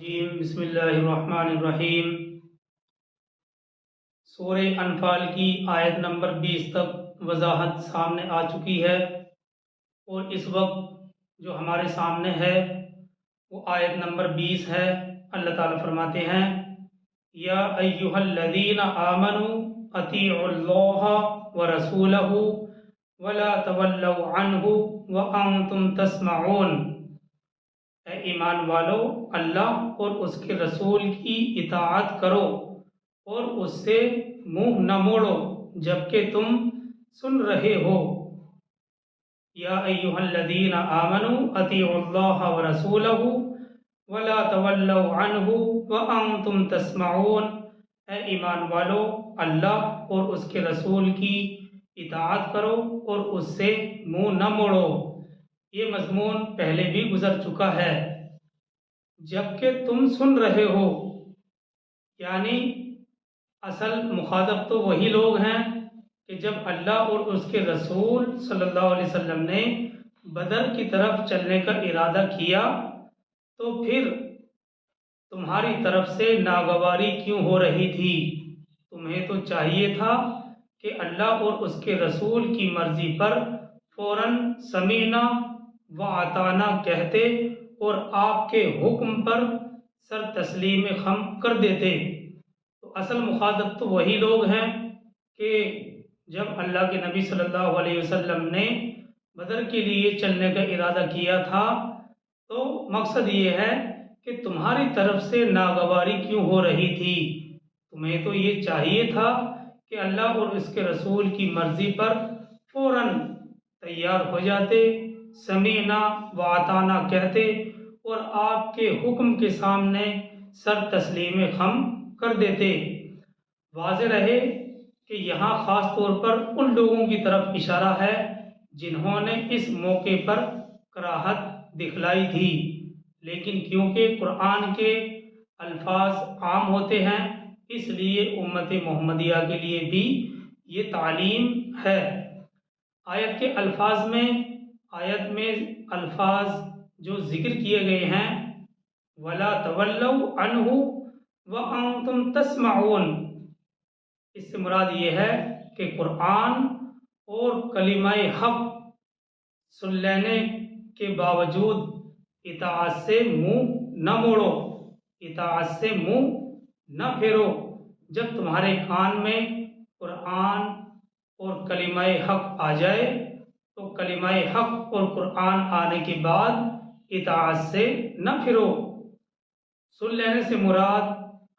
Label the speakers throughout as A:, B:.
A: بسم اللہ الرحمن الرحیم۔ سورہ انفال کی آیت نمبر 20 تک وضاحت سامنے آ چکی ہے، اور اس وقت جو ہمارے سامنے ہے وہ آیت نمبر 20 ہے۔ اللہ تعالیٰ فرماتے ہیں یا ایہا الذین آمنوا اطیعوا اللہ ورسولہ ولا تولوا عنہ وانتم تسمعون۔ اے ایمان والو، اللہ اور اس کے رسول کی اطاعت کرو اور اس سے منہ نہ موڑو جبکہ تم سن رہے ہو۔ یا ایہا الذین آمنوا اطیعوا اللہ ورسولہ ولا تولوا عنہ وانتم تسمعون۔ اے ایمان والو، اللہ اور اس کے رسول کی اطاعت کرو اور اس سے منہ نہ موڑو۔ یہ مضمون پہلے بھی گزر چکا ہے۔ جبکہ تم سن رہے ہو، یعنی اصل مخاطب تو وہی لوگ ہیں کہ جب اللہ اور اس کے رسول صلی اللہ علیہ وسلم نے بدر کی طرف چلنے کا ارادہ کیا تو پھر تمہاری طرف سے ناگواری کیوں ہو رہی تھی؟ تمہیں تو چاہیے تھا کہ اللہ اور اس کے رسول کی مرضی پر فوراً سمیعنا و اطعنا کہتے اور آپ کے حکم پر سر تسلیم خم کر دیتے۔ تو اصل مخاطب تو وہی لوگ ہیں کہ جب اللہ کے نبی صلی اللہ علیہ وسلم نے بدر کے لیے چلنے کا ارادہ کیا تھا تو مقصد یہ ہے کہ تمہاری طرف سے ناگواری کیوں ہو رہی تھی؟ تمہیں تو یہ چاہیے تھا کہ اللہ اور اس کے رسول کی مرضی پر فوراً تیار ہو جاتے، سمیعنا و اطعنا کہتے اور آپ کے حکم کے سامنے سر تسلیم خم کر دیتے۔ واضح رہے کہ یہاں خاص طور پر ان لوگوں کی طرف اشارہ ہے جنہوں نے اس موقع پر کراہت دکھلائی تھی، لیکن کیونکہ قرآن کے الفاظ عام ہوتے ہیں اس لیے امت محمدیہ کے لیے بھی یہ تعلیم ہے۔ آیت کے الفاظ میں الفاظ جو ذکر کیے گئے ہیں وَلَا تَوَلَّوْا عَنْهُ وَأَنْتُمْ تَسْمَعُونَ، اس سے مراد یہ ہے کہ قرآن اور کلمہ حق سن لینے کے باوجود اطاعت سے منہ نہ موڑو، اطاعت سے منہ نہ پھیرو۔ جب تمہارے کان میں قرآن اور کلمہ حق آ جائے تو کلمہ حق اور قرآن آنے کے بعد اطاعت سے نہ پھرو۔ سن لینے سے مراد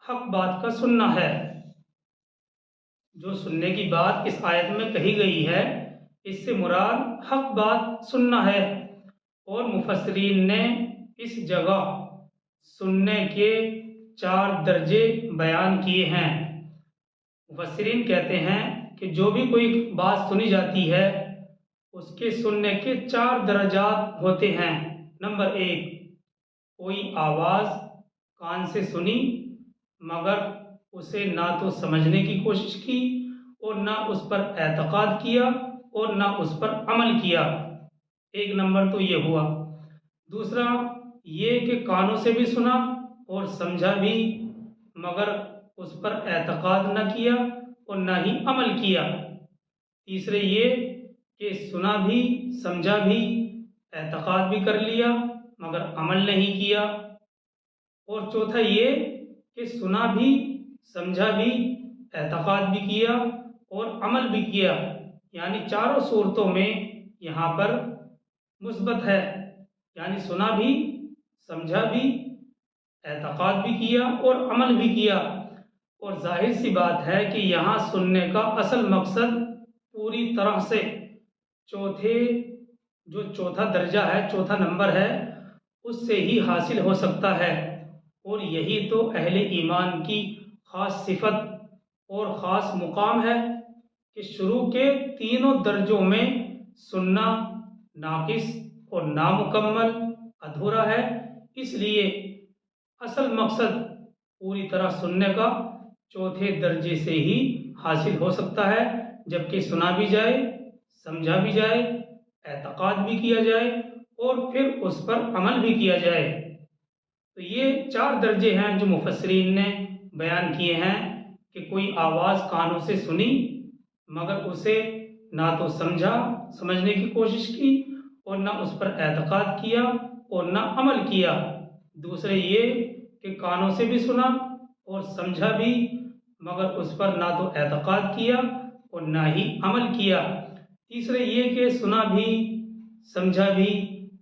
A: حق بات کا سننا ہے۔ جو سننے کی بات اس آیت میں کہی گئی ہے اس سے مراد حق بات سننا ہے، اور مفسرین نے اس جگہ سننے کے 4 درجے بیان کیے ہیں۔ مفسرین کہتے ہیں کہ جو بھی کوئی بات سنی جاتی ہے اس کے سننے کے 4 درجات ہوتے ہیں۔ نمبر 1، کوئی آواز کان سے سنی مگر اسے نہ تو سمجھنے کی کوشش کی اور نہ اس پر اعتقاد کیا اور نہ اس پر عمل کیا، 1 نمبر تو یہ ہوا۔ دوسرا یہ کہ کانوں سے بھی سنا اور سمجھا بھی مگر اس پر اعتقاد نہ کیا اور نہ ہی عمل کیا۔ تیسرے یہ کہ سنا بھی، سمجھا بھی، اعتقاد بھی کر لیا مگر عمل نہیں کیا۔ اور چوتھا یہ کہ سنا بھی، سمجھا بھی، اعتقاد بھی کیا اور عمل بھی کیا، یعنی چاروں صورتوں میں یہاں پر مثبت ہے، یعنی سنا بھی، سمجھا بھی، اعتقاد بھی کیا اور عمل بھی کیا۔ اور ظاہر سی بات ہے کہ یہاں سننے کا اصل مقصد پوری طرح سے چوتھا درجہ ہے، چوتھا نمبر ہے، اس سے ہی حاصل ہو سکتا ہے۔ اور یہی تو اہل ایمان کی خاص صفت اور خاص مقام ہے کہ شروع کے تینوں درجوں میں سننا ناقص اور نامکمل، ادھورا ہے، اس لیے اصل مقصد پوری طرح سننے کا چوتھے درجے سے ہی حاصل ہو سکتا ہے، جبکہ سنا بھی جائے، سمجھا بھی جائے، اعتقاد بھی کیا جائے اور پھر اس پر عمل بھی کیا جائے۔ تو یہ 4 درجے ہیں جو مفسرین نے بیان کیے ہیں کہ کوئی آواز کانوں سے سنی مگر اسے نہ تو سمجھنے کی کوشش کی اور نہ اس پر اعتقاد کیا اور نہ عمل کیا۔ دوسرے یہ کہ کانوں سے بھی سنا اور سمجھا بھی مگر اس پر نہ تو اعتقاد کیا اور نہ ہی عمل کیا۔ تیسرے یہ کہ سنا بھی، سمجھا بھی،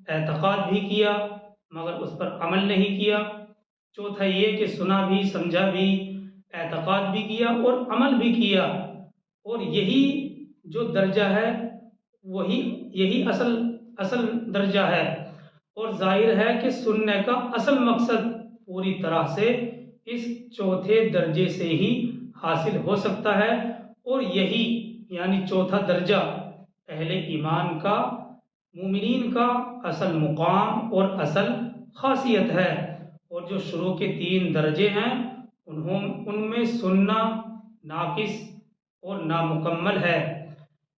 A: اعتقاد بھی کیا مگر اس پر عمل نہیں کیا۔ چوتھا یہ کہ سنا بھی، سمجھا بھی، اعتقاد بھی کیا اور عمل بھی کیا، اور یہی جو درجہ ہے یہی اصل درجہ ہے۔ اور ظاہر ہے کہ سننے کا اصل مقصد پوری طرح سے اس چوتھے درجے سے ہی حاصل ہو سکتا ہے، اور یہی یعنی چوتھا درجہ اہل ایمان کا، مومنین کا اصل مقام اور اصل خاصیت ہے۔ اور جو شروع کے 3 درجے ہیں ان میں سننا ناقص اور نامکمل ہے۔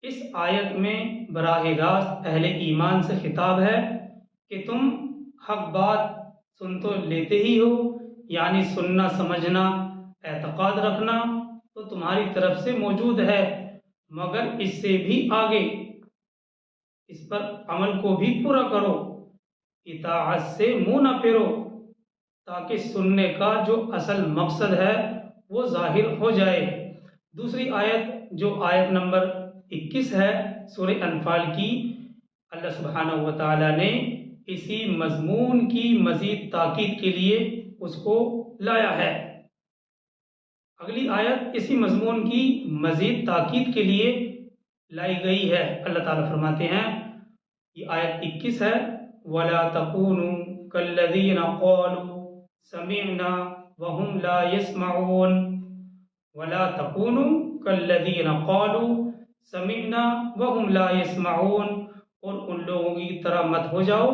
A: اس آیت میں براہ راست اہل ایمان سے خطاب ہے کہ تم حق بات سن تو لیتے ہی ہو، یعنی سننا، سمجھنا، اعتقاد رکھنا تو تمہاری طرف سے موجود ہے، مگر اس سے بھی آگے اس پر عمل کو بھی پورا کرو، اطاعت سے منہ نہ پھیرو، تاکہ سننے کا جو اصل مقصد ہے وہ ظاہر ہو جائے۔ دوسری آیت جو آیت نمبر 21 ہے سورہ انفال کی، اللہ سبحانہ و تعالی نے اسی مضمون کی مزید تاکید کے لیے اس کو لایا ہے۔ اگلی آیت اسی مضمون کی مزید تاکید کے لیے لائی گئی ہے۔ اللہ تعالیٰ فرماتے ہیں، یہ آیت 21 ہے، وَلَا تَكُونُوا كَالَّذِينَ قَالُوا سَمِعْنَا وَهُمْ لَا يَسْمَعُونَ وَلَا تَكُونُوا كَالَّذِينَ قَالُوا سَمِعْنَا وَهُمْ لَا يَسْمَعُونَ، اور ان لوگوں کی طرح مت ہو جاؤ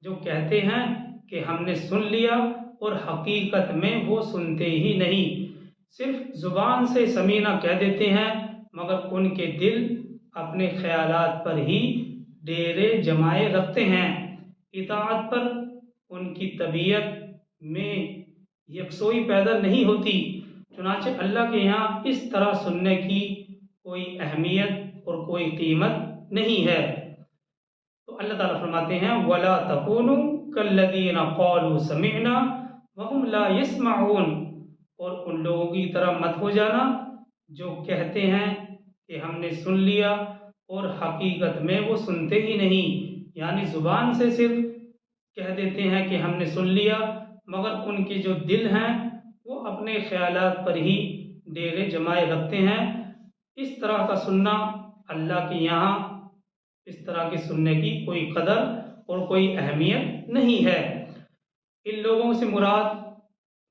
A: جو کہتے ہیں کہ ہم نے سن لیا اور حقیقت میں وہ سنتے ہی نہیں، صرف زبان سے سمینا کہہ دیتے ہیں مگر ان کے دل اپنے خیالات پر ہی ڈیرے جمائے رکھتے ہیں، اطاعت پر ان کی طبیعت میں یکسوئی پیدا نہیں ہوتی۔ چنانچہ اللہ کے یہاں اس طرح سننے کی کوئی اہمیت اور کوئی قیمت نہیں ہے۔ تو اللہ تعالیٰ فرماتے ہیں، وَلَا تَكُونُوا كَالَّذِينَ قَالُوا سَمِعْنَا وَهُمْ لَا يَسْمَعُونَ، اور ان لوگوں کی طرح مت ہو جانا جو کہتے ہیں کہ ہم نے سن لیا اور حقیقت میں وہ سنتے ہی نہیں، یعنی زبان سے صرف کہہ دیتے ہیں کہ ہم نے سن لیا مگر ان کے جو دل ہیں وہ اپنے خیالات پر ہی ڈیرے جمائے رکھتے ہیں۔ اس طرح کا سننا اللہ کے یہاں اس طرح کے سننے کی کوئی قدر اور کوئی اہمیت نہیں ہے۔ ان لوگوں سے مراد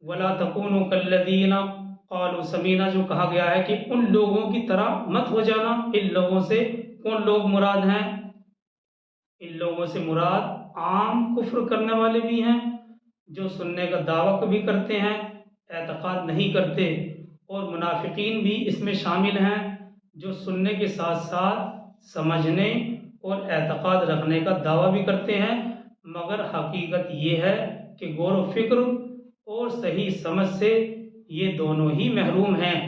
A: وَلَا تَكُونُوا كَالَّذِينَ قَالُوا سَمِعْنَا جو کہا گیا ہے کہ ان لوگوں کی طرح مت ہو جانا، ان لوگوں سے کون لوگ مراد ہیں؟ ان لوگوں سے مراد عام کفر کرنے والے بھی ہیں جو سننے کا دعویٰ بھی کرتے ہیں، اعتقاد نہیں کرتے، اور منافقین بھی اس میں شامل ہیں جو سننے کے ساتھ ساتھ سمجھنے اور اعتقاد رکھنے کا دعویٰ بھی کرتے ہیں مگر حقیقت یہ ہے کہ غور و فکر اور صحیح سمجھ سے یہ دونوں ہی محروم ہیں،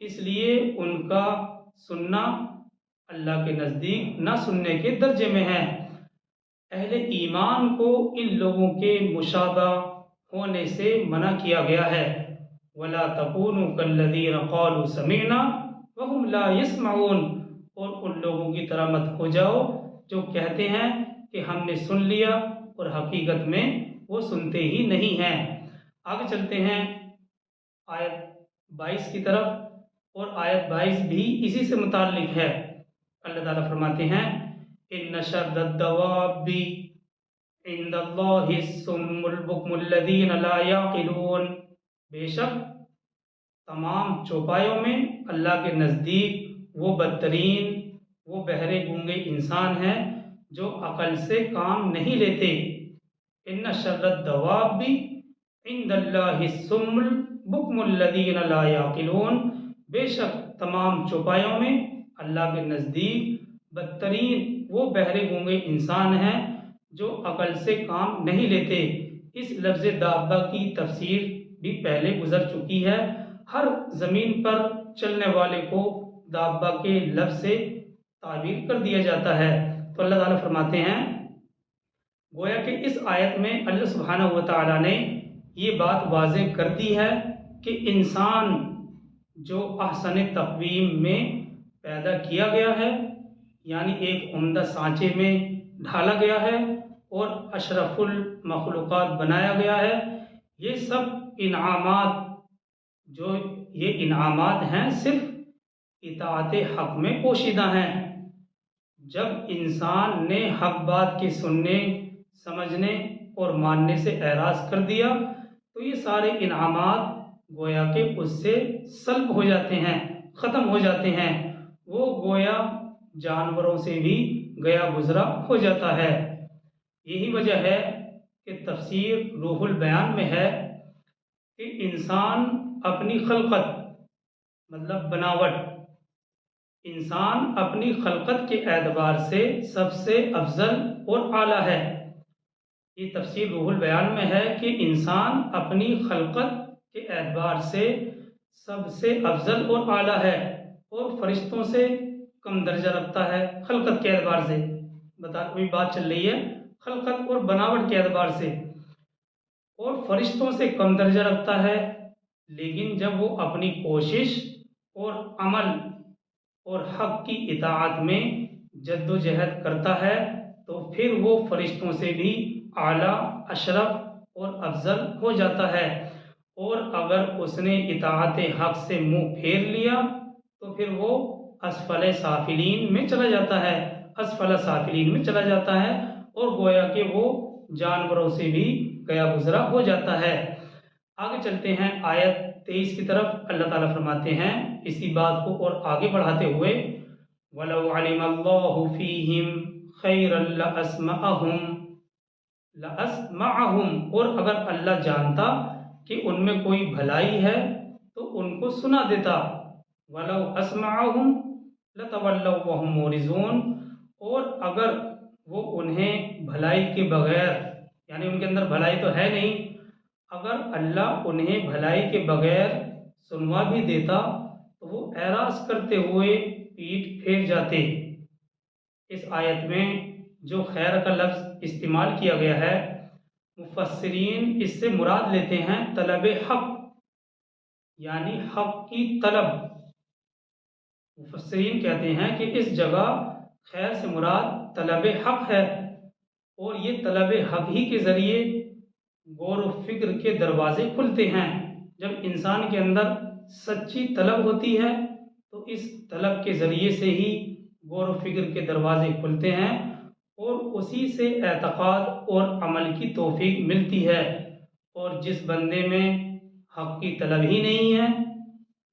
A: اس لیے ان کا سننا اللہ کے نزدیک نہ سننے کے درجے میں ہے۔ اہل ایمان کو ان لوگوں کے مشابہ ہونے سے منع کیا گیا ہے، وَلَا تَكُونُوا كَالَّذِينَ قَالُوا سَمِعْنَا وَهُمْ لَا يَسْمَعُونَ، اور ان لوگوں کی طرح مت ہو جاؤ جو کہتے ہیں کہ ہم نے سن لیا اور حقیقت میں وہ سنتے ہی نہیں ہیں۔ آگے چلتے ہیں آیت 22 کی طرف، اور آیت 22 بھی اسی سے متعلق ہے۔ اللہ تعالیٰ فرماتے ہیں، إِنَّ شَرَّ الدَّوَابِّ عِندَ اللَّهِ الصُّمُّ الْبُكْمُ الَّذِينَ لَا يَعْقِلُونَ، بے شک تمام چوپایوں میں اللہ کے نزدیک وہ بدترین، وہ بہرے گونگے انسان ہیں جو عقل سے کام نہیں لیتے۔ إِنَّ شَرَّ الدَّوَابِّ عِندَ اللَّهِ الصُّمُّ الْبُكْمُ الَّذِينَ لَا يَعْقِلُونَ، بے شک تمام چوپایوں میں اللہ کے نزدیک بدترین وہ بہرے گونگے انسان ہیں جو عقل سے کام نہیں لیتے، اس لفظ دابہ کی تفسیر بھی پہلے گزر چکی ہے۔ ہر زمین پر چلنے والے کو دابہ کے لفظ سے تعبیر کر دیا جاتا ہے۔ تو اللہ تعالیٰ فرماتے ہیں گویا کہ اس آیت میں اللہ سبحانہ و تعالیٰ نے یہ بات واضح کر دی ہے کہ انسان جو احسن تقویم میں پیدا کیا گیا ہے، یعنی ایک عمدہ سانچے میں ڈھالا گیا ہے اور اشرف المخلوقات بنایا گیا ہے، یہ سب انعامات جو یہ انعامات ہیں صرف اطاعت حق میں پوشیدہ ہیں۔ جب انسان نے حق بات کے سننے، سمجھنے اور ماننے سے اعراض کر دیا تو یہ سارے انعامات گویا کہ اس سے سلب ہو جاتے ہیں، ختم ہو جاتے ہیں، وہ گویا جانوروں سے بھی گیا گزرا ہو جاتا ہے۔ یہی وجہ ہے کہ تفسیر روح البیان میں ہے کہ انسان اپنی خلقت مطلب بناوٹ، انسان اپنی خلقت کے اعتبار سے سب سے افضل اور اعلیٰ ہے۔ یہ تفسیر روح البیان میں ہے کہ انسان اپنی خلقت کے اعتبار سے سب سے افضل اور اعلیٰ ہے اور فرشتوں سے کم درجہ رکھتا ہے خلقت کے اعتبار سے۔ کوئی بات چل رہی ہے خلقت اور بناوٹ کے اعتبار سے، اور فرشتوں سے کم درجہ رکھتا ہے، لیکن جب وہ اپنی کوشش اور عمل اور حق کی اطاعت میں جد و جہد کرتا ہے تو پھر وہ فرشتوں سے بھی اعلیٰ، اشرف اور افضل ہو جاتا ہے۔ اور اگر اس نے اطاعت حق سے منہ پھیر لیا تو پھر وہ اسفل سافلین میں چلا جاتا ہے، اسفل سافلین میں چلا جاتا ہے اور گویا کہ وہ جانوروں سے بھی گیا گزرا ہو جاتا ہے۔ آگے چلتے ہیں آیت 23 کی طرف۔ اللہ تعالیٰ فرماتے ہیں اسی بات کو اور آگے بڑھاتے ہوئے وَلَوْ عَلِمَ اللَّهُ فِيهِمْ خَيْرًا لَأَسْمَعَهُمْ، اور اگر اللہ جانتا کہ ان میں کوئی بھلائی ہے تو ان کو سنا دیتا۔ وَلَوْ أَسْمَعَهُمْ لَتَوَلَّوْا وَهُمْ مُعْرِضُونَ، اور اگر وہ انہیں بھلائی کے بغیر، یعنی ان کے اندر بھلائی تو ہے نہیں، اگر اللہ انہیں بھلائی کے بغیر سنوا بھی دیتا تو وہ اعراض کرتے ہوئے پیٹ پھیر جاتے۔ اس آیت میں جو خیر کا لفظ استعمال کیا گیا ہے مفسرین اس سے مراد لیتے ہیں طلب حق، یعنی حق کی طلب۔ مفسرین کہتے ہیں کہ اس جگہ خیر سے مراد طلب حق ہے، اور یہ طلب حق ہی کے ذریعے غور و فکر کے دروازے کھلتے ہیں۔ جب انسان کے اندر سچی طلب ہوتی ہے تو اس طلب کے ذریعے سے ہی غور و فکر کے دروازے کھلتے ہیں اور اسی سے اعتقاد اور عمل کی توفیق ملتی ہے۔ اور جس بندے میں حق کی طلب ہی نہیں ہے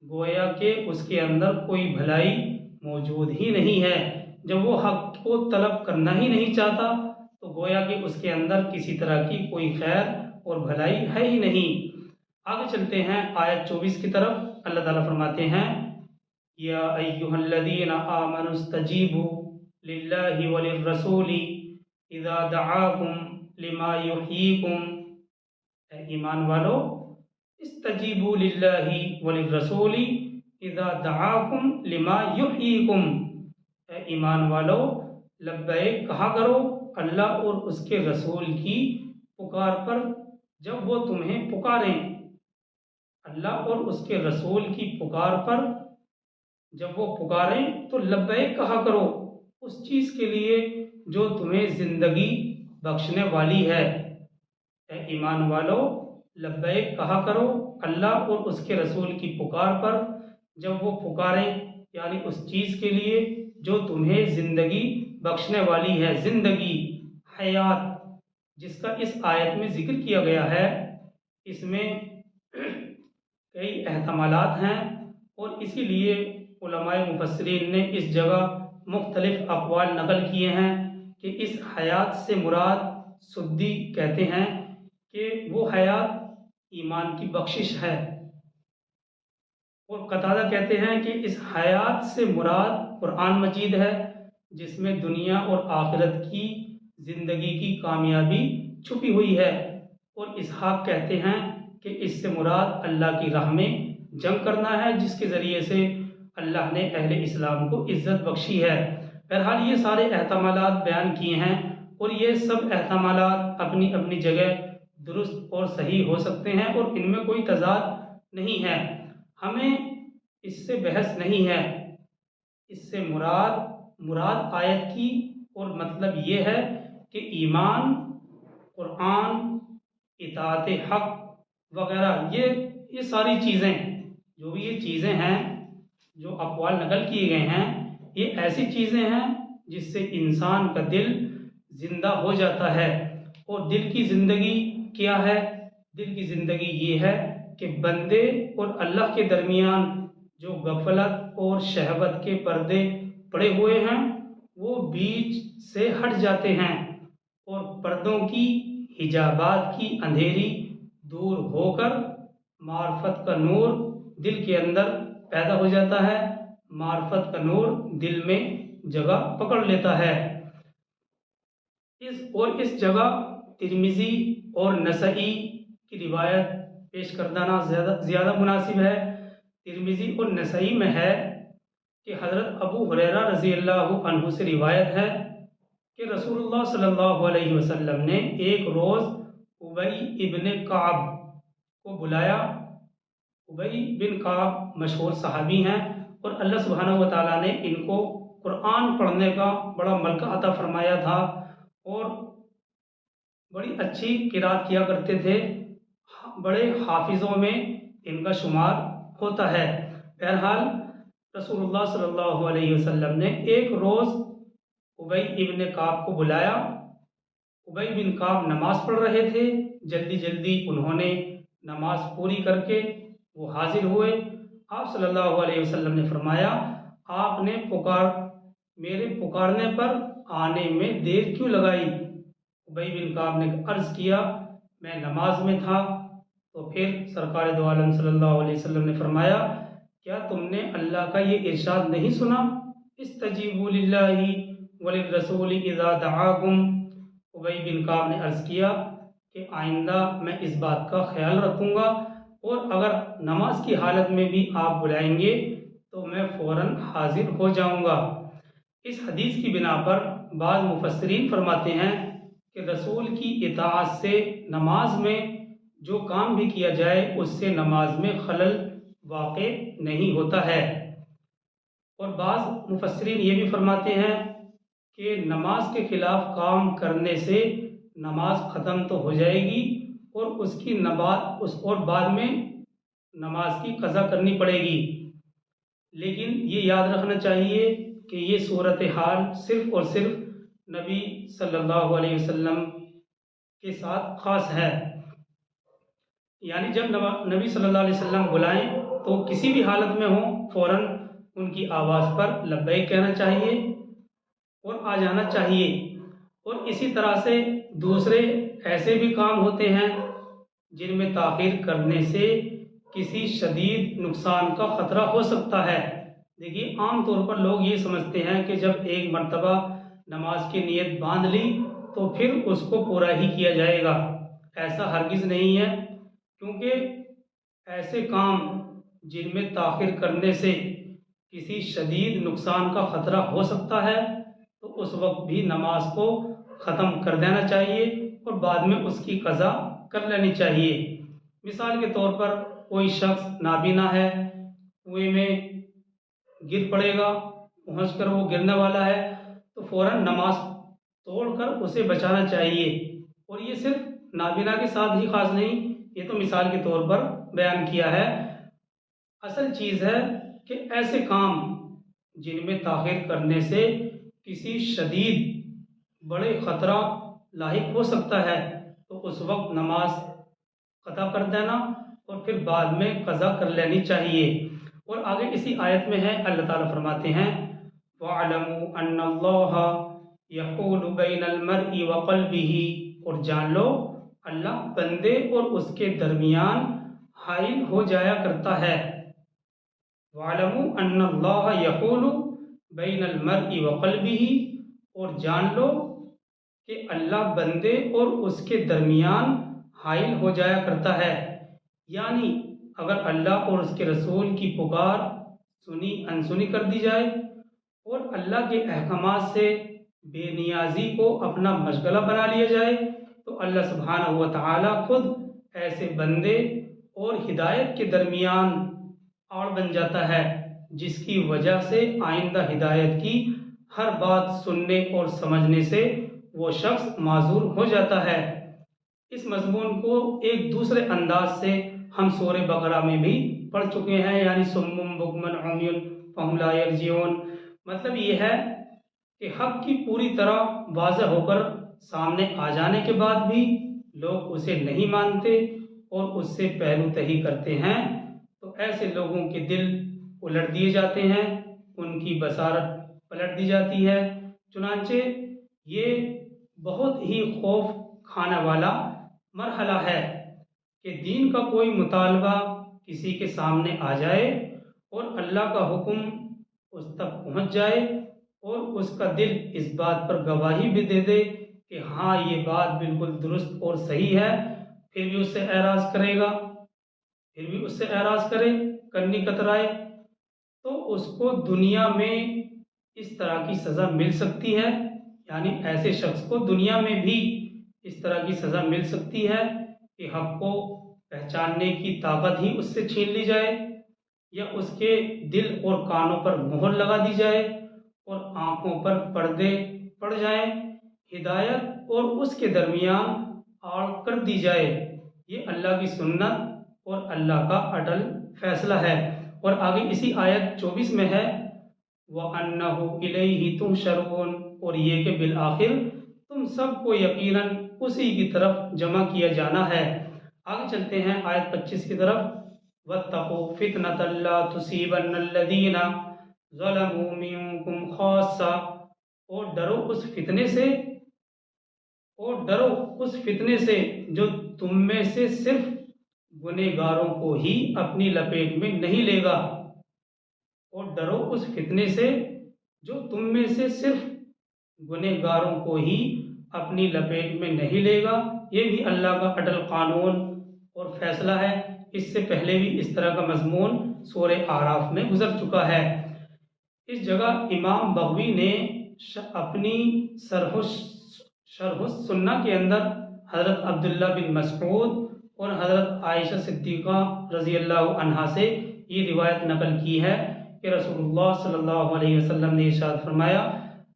A: گویا کہ اس کے اندر کوئی بھلائی موجود ہی نہیں ہے۔ جب وہ حق کو طلب کرنا ہی نہیں چاہتا تو گویا کہ اس کے اندر کسی طرح کی کوئی خیر اور بھلائی ہے ہی نہیں۔ آگے چلتے ہیں آیت 24 کی طرف۔ اللہ تعالیٰ فرماتے ہیں یا ایھا الذین آمنوا استجیبوا للہ وللرسول اذا دعاکم لما یحییکم، اے ایمان والو استجیبوا للہ وللرسول اذا دعاکم لما یحییکم، اے ایمان والو لبیک کہا کرو اللہ اور اس کے رسول کی پکار پر جب وہ تمہیں پکاریں۔ اللہ اور اس کے رسول کی پکار پر جب وہ پکاریں تو لبیک کہا کرو اس چیز کے لیے جو تمہیں زندگی بخشنے والی ہے۔ اے ایمان والو لبیک کہا کرو اللہ اور اس کے رسول کی پکار پر جب وہ پکاریں، یعنی اس چیز کے لیے جو تمہیں زندگی بخشنے والی ہے۔ زندگی، حیات، جس کا اس آیت میں ذکر کیا گیا ہے، اس میں کئی احتمالات ہیں اور اسی لیے علماء مفسرین نے اس جگہ مختلف اقوال نقل کیے ہیں کہ اس حیات سے مراد سدی کہتے ہیں کہ وہ حیات ایمان کی بخشش ہے، اور قتادہ کہتے ہیں کہ اس حیات سے مراد قرآن مجید ہے جس میں دنیا اور آخرت کی زندگی کی کامیابی چھپی ہوئی ہے، اور اسحاق کہتے ہیں کہ اس سے مراد اللہ کی راہ میں جنگ کرنا ہے، جس کے ذریعے سے اللہ نے اہل اسلام کو عزت بخشی ہے۔ بہرحال یہ سارے احتمالات بیان کیے ہیں، اور یہ سب احتمالات اپنی اپنی جگہ درست اور صحیح ہو سکتے ہیں، اور ان میں کوئی تضاد نہیں ہے۔ ہمیں اس سے بحث نہیں ہے۔ اس سے مراد آیت کی اور مطلب یہ ہے کہ ایمان، قرآن، اطاعت حق وغیرہ، یہ ساری چیزیں، جو بھی یہ چیزیں ہیں جو اقوال نقل کیے گئے ہیں، یہ ایسی چیزیں ہیں جس سے انسان کا دل زندہ ہو جاتا ہے۔ اور دل کی زندگی کیا ہے؟ دل کی زندگی یہ ہے کہ بندے اور اللہ کے درمیان جو غفلت اور شہوت کے پردے پڑے ہوئے ہیں وہ بیچ سے ہٹ جاتے ہیں، اور پردوں کی، حجابات کی اندھیری دور ہو کر معرفت کا نور دل کے اندر پیدا ہو جاتا ہے۔ معرفت کا نور دل میں جگہ پکڑ لیتا ہے۔ اس جگہ ترمذی اور نسائی کی روایت پیش کردانا زیادہ مناسب ہے۔ ترمذی اور نسائی میں ہے کہ حضرت ابو ہریرہ رضی اللہ عنہ سے روایت ہے کہ رسول اللہ صلی اللہ علیہ وسلم نے ایک روز ابی ابن کعب کو بلایا۔ ابی بن کعب مشہور صحابی ہیں، اور اللہ سبحانہ و تعالیٰ نے ان کو قرآن پڑھنے کا بڑا ملکہ عطا فرمایا تھا، اور بڑی اچھی قرات کیا کرتے تھے، بڑے حافظوں میں ان کا شمار ہوتا ہے۔ بہرحال رسول اللہ صلی اللہ علیہ وسلم نے ایک روز ابی ابن کعب کو بلایا۔ ابی بن کعب نماز پڑھ رہے تھے، جلدی جلدی انہوں نے نماز پوری کر کے وہ حاضر ہوئے۔ آپ صلی اللہ علیہ وسلم نے فرمایا، آپ نے میرے پکارنے پر آنے میں دیر کیوں لگائی؟ ابی بن کعب نے عرض کیا، میں نماز میں تھا۔ تو پھر سرکار دو عالم صلی اللہ علیہ وسلم نے فرمایا، کیا تم نے اللہ کا یہ ارشاد نہیں سنا؟ استجیبوا للہ وللرسول اذا دعاکم۔ ابی بن کعب نے عرض کیا کہ آئندہ میں اس بات کا خیال رکھوں گا، اور اگر نماز کی حالت میں بھی آپ بلائیں گے تو میں فوراً حاضر ہو جاؤں گا۔ اس حدیث کی بنا پر بعض مفسرین فرماتے ہیں کہ رسول کی اطاعت سے نماز میں جو کام بھی کیا جائے اس سے نماز میں خلل واقع نہیں ہوتا ہے۔ اور بعض مفسرین یہ بھی فرماتے ہیں کہ نماز کے خلاف کام کرنے سے نماز ختم تو ہو جائے گی، اور بعد میں نماز کی قضا کرنی پڑے گی، لیکن یہ یاد رکھنا چاہیے کہ یہ صورتحال صرف اور صرف نبی صلی اللہ علیہ وسلم کے ساتھ خاص ہے۔ یعنی جب نبی صلی اللہ علیہ وسلم بلائیں تو کسی بھی حالت میں ہوں، فوراً ان کی آواز پر لبیک کہنا چاہیے اور آ جانا چاہیے۔ اور اسی طرح سے دوسرے ایسے بھی کام ہوتے ہیں جن میں تاخیر کرنے سے کسی شدید نقصان کا خطرہ ہو سکتا ہے۔ دیکھیے، عام طور پر لوگ یہ سمجھتے ہیں کہ جب ایک مرتبہ نماز کی نیت باندھ لی تو پھر اس کو پورا ہی کیا جائے گا۔ ایسا ہرگز نہیں ہے، کیونکہ ایسے کام جن میں تاخیر کرنے سے کسی شدید نقصان کا خطرہ ہو سکتا ہے تو اس وقت بھی نماز کو ختم کر دینا چاہیے اور بعد میں اس کی قضا کر لینی چاہیے۔ مثال کے طور پر کوئی شخص نابینا ہے، کنویں میں گر پڑے گا، پہنچ کر وہ گرنے والا ہے، تو فوراً نماز توڑ کر اسے بچانا چاہیے۔ اور یہ صرف نابینا کے ساتھ ہی خاص نہیں، یہ تو مثال کے طور پر بیان کیا ہے۔ اصل چیز ہے کہ ایسے کام جن میں تاخیر کرنے سے کسی شدید بڑے خطرہ لاحق ہو سکتا ہے تو اس وقت نماز قطع کر دینا اور پھر بعد میں قضا کر لینی چاہیے۔ اور آگے اسی آیت میں ہے، اللہ تعالیٰ فرماتے ہیں وَاعْلَمُوا أَنَّ اللَّهَ يَحُولُ بَيْنَ الْمَرْءِ وَقَلْبِهِ، اور جان لو اللہ بندے اور اس کے درمیان حائل ہو جایا کرتا ہے۔ وَاعْلَمُوا أَنَّ اللَّهَ يَحُولُ بَيْنَ الْمَرْءِ وَقَلْبِهِ، اور جان لو کہ اللہ بندے اور اس کے درمیان حائل ہو جایا کرتا ہے، یعنی اگر اللہ اور اس کے رسول کی پکار سنی انسنی کر دی جائے اور اللہ کے احکامات سے بے نیازی کو اپنا مشغلہ بنا لیا جائے تو اللہ سبحانہ و تعالی خود ایسے بندے اور ہدایت کے درمیان آڑ بن جاتا ہے، جس کی وجہ سے آئندہ ہدایت کی ہر بات سننے اور سمجھنے سے وہ شخص معذور ہو جاتا ہے۔ اس مضمون کو ایک دوسرے انداز سے ہم سورہ بقرہ میں بھی پڑھ چکے ہیں، یعنی سمم بکمن عمیٌ فہم لا یرجعون۔ مطلب یہ ہے کہ حق کی پوری طرح واضح ہو کر سامنے آ جانے کے بعد بھی لوگ اسے نہیں مانتے اور اس سے پہلو تہی کرتے ہیں، تو ایسے لوگوں کے دل الٹ دیے جاتے ہیں، ان کی بصارت پلٹ دی جاتی ہے۔ چنانچہ یہ بہت ہی خوف کھانے والا مرحلہ ہے کہ دین کا کوئی مطالبہ کسی کے سامنے آ جائے اور اللہ کا حکم اس تک پہنچ جائے اور اس کا دل اس بات پر گواہی بھی دے دے کہ ہاں یہ بات بالکل درست اور صحیح ہے، پھر بھی اس سے اعراض کرے گا، پھر بھی اس سے اعراض کرنی کترائے، تو اس کو دنیا میں اس طرح کی سزا مل سکتی ہے، یعنی ایسے شخص کو دنیا میں بھی اس طرح کی سزا مل سکتی ہے کہ حق کو پہچاننے کی طاقت ہی اس سے چھین لی جائے، یا اس کے دل اور کانوں پر مہر لگا دی جائے اور آنکھوں پر پردے پڑ جائیں، ہدایت اور اس کے درمیان آڑ کر دی جائے۔ یہ اللہ کی سنت اور اللہ کا اٹل فیصلہ ہے۔ اور آگے اسی آیت 24 میں ہے وَأَنَّهُ إِلَيْهِ تُحْشَرُونَ، اور یہ کہ بالآخر تم سب کو یقیناً اسی کی طرف جمع کیا جانا ہے۔ آگے چلتے ہیں آیت 25 کی طرف وَاتَّقُوا فِتْنَةً لَا تُصِيبَنَّ الَّذِينَ ظَلَمُوا مِنكُمْ خَاصَّةً، اور ڈرو اس فتنے سے جو تم میں سے صرف گنہگاروں کو ہی اپنی لپیٹ میں نہیں لے گا، اور ڈرو اس فتنے سے جو تم میں سے صرف گنہگاروں کو ہی اپنی لپیٹ میں نہیں لے گا۔ یہ بھی اللہ کا اٹل قانون اور فیصلہ ہے۔ اس سے پہلے بھی اس طرح کا مضمون سورہ اعراف میں گزر چکا ہے۔ اس جگہ امام بغوی نے اپنی شرح السنہ کے اندر حضرت عبداللہ بن مسعود اور حضرت عائشہ صدیقہ رضی اللہ عنہا سے یہ روایت نقل کی ہے کہ رسول اللہ صلی اللہ علیہ وسلم نے ارشاد فرمایا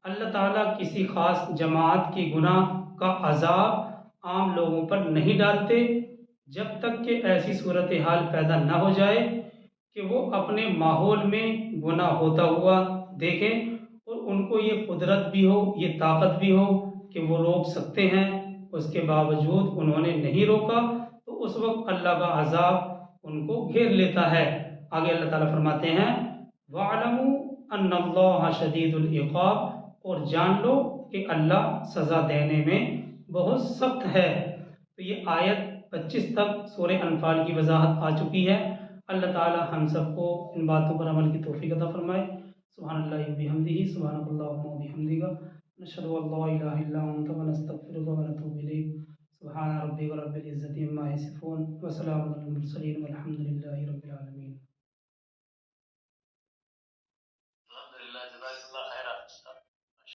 A: اللہ تعالیٰ کسی خاص جماعت کی گناہ کا عذاب عام لوگوں پر نہیں ڈالتے جب تک کہ ایسی صورتحال پیدا نہ ہو جائے کہ وہ اپنے ماحول میں گناہ ہوتا ہوا دیکھیں اور ان کو یہ قدرت بھی ہو، یہ طاقت بھی ہو کہ وہ روک سکتے ہیں، اس کے باوجود انہوں نے نہیں روکا، تو اس وقت اللہ کا عذاب ان کو گھیر لیتا ہے۔ آگے اللہ تعالیٰ فرماتے ہیں وَاعْلَمُوا أَنَّ اللَّهَ شَدِيدُ الْعِقَابِ، اور جان لو کہ اللہ سزا دینے میں بہت سخت ہے۔ تو یہ آیت 25 تک سورہ انفال کی وضاحت آ چکی ہے۔ اللہ تعالیٰ ہم سب کو ان باتوں پر عمل کی توفیق عطا فرمائے۔ سبحان اللہ وبحمدہ، سبحانک اللہم وبحمدک، نشہد ان لا الہ الا انت ونستغفرک ونتوب الیک۔ سبحان ربک رب العزة عما یصفون وسلام علی المرسلین والحمد للہ رب العالمین۔